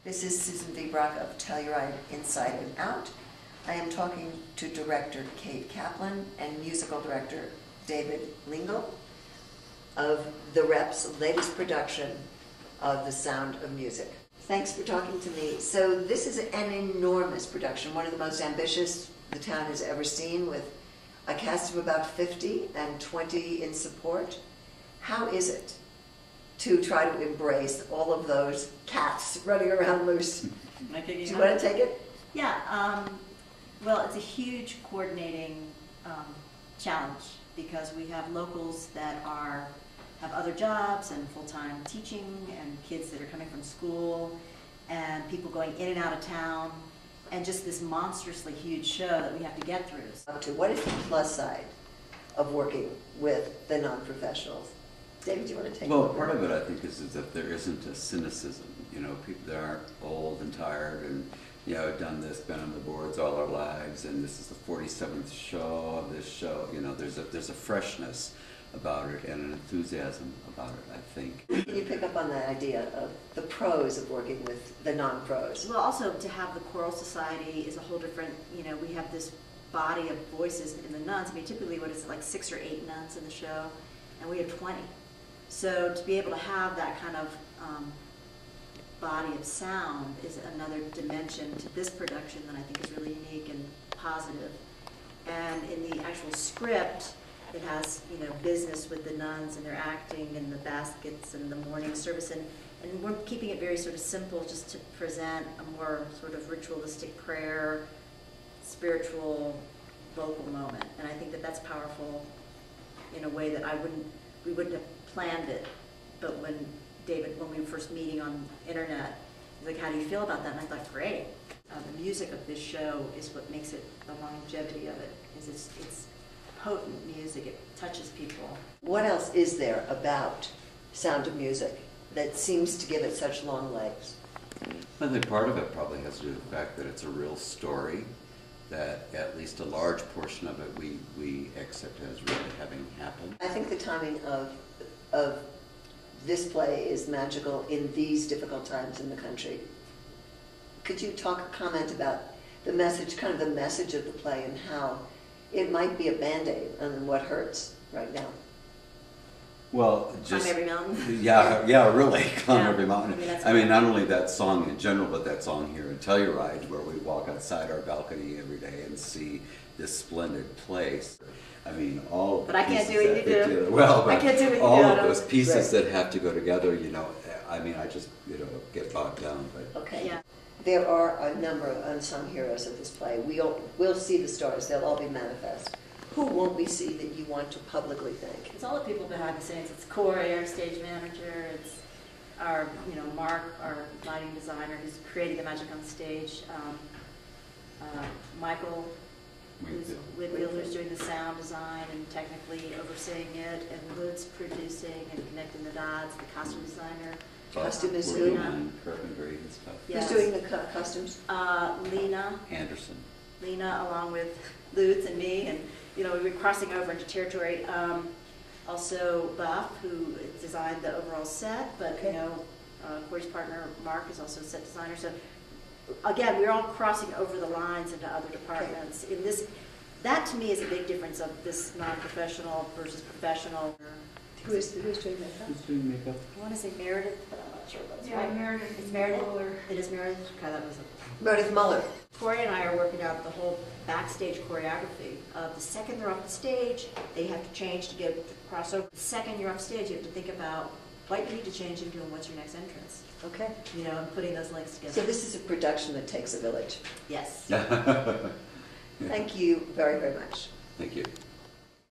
This is Susan Viebrock of Telluride Inside and Out. I am talking to director Cate Caplin and musical director David Lingle of The Rep's latest production of The Sound of Music. Thanks for talking to me. So this is an enormous production, one of the most ambitious the town has ever seen, with a cast of about 50 and 20 in support. How is it to try to embrace all of those cats running around loose? Do you want to take it? Yeah, well, it's a huge coordinating challenge because we have locals that have other jobs and full-time teaching, and kids that are coming from school, and people going in and out of town, and just this monstrously huge show that we have to get through. What is the plus side of working with the non-professionals? David, do you want to take it? Well, part of it, I think, is that there isn't a cynicism. You know, people that aren't old and tired and, you know, done this, been on the boards all our lives, and this is the 47th show of this show. You know, there's a freshness about it and an enthusiasm about it, I think. Can you pick up on that idea of the pros of working with the non-pros? Well, also to have the choral society is a whole different, you know, we have this body of voices in the nuns. I mean, typically what is it, like 6 or 8 nuns in the show, and we have 20. So to be able to have that kind of body of sound is another dimension to this production that I think is really unique and positive. And in the actual script, it has, you know, business with the nuns and their acting and the baskets and the morning service, and we're keeping it very sort of simple, just to present a more sort of ritualistic prayer, spiritual, vocal moment. And I think that that's powerful in a way that we wouldn't have planned it. But when we were first meeting on the internet, he's like, how do you feel about that? And I thought, great. The music of this show is what makes it, the longevity of it, is it's potent music. It touches people. What else is there about Sound of Music that seems to give it such long legs? I think part of it probably has to do with the fact that it's a real story, that at least a large portion of it we accept as really having happened. I think the timing of this play is magical in these difficult times in the country. Could you comment about the message, kind of the message of the play, and how it might be a Band-Aid on what hurts right now? Well, just Climb Every Mountain. Yeah, really, Climb Every Mountain. I mean, not only that song in general, but that song here in Telluride, where we walk outside our balcony every day and see this splendid place. I mean, all of the I can't do what you do. Well, I can't do what you do. all of those pieces that have to go together, you know, I mean, I just, you know, get bogged down. But okay. Yeah. There are a number of unsung heroes of this play. We'll see the stars. They'll all be manifest. Who won't we see that you want to publicly thank? It's all the people behind the scenes. It's Corey, our stage manager. It's our, you know, Mark, our lighting designer, who's creating the magic on stage. Michael, who's doing the sound design and technically overseeing it, and Lutz producing and connecting the dots. The costume designer. Costume is who? Carpentry and stuff. Yes. Who's doing the costumes? Lena Anderson. Lena, along with Lutz and me, and you know, we were crossing over into territory. Also, Buff, who designed the overall set, but you know, Corey's partner Mark is also a set designer. So again, we're all crossing over the lines into other departments. In this, that to me is a big difference of this non-professional versus professional. Who's doing makeup? Who's doing makeup? I want to say Meredith, but I'm not sure if that's right. Meredith. It's Meredith. It is Meredith. Okay, that was a... Meredith Muller. Corey and I are working out the whole backstage choreography. The second they're off the stage, they have to change to get to cross over. The second you're off stage, you have to think about what you need to change into and what's your next entrance. Okay. You know, and putting those links together. So this is a production that takes a village. Yes. Thank you very, very much. Thank you.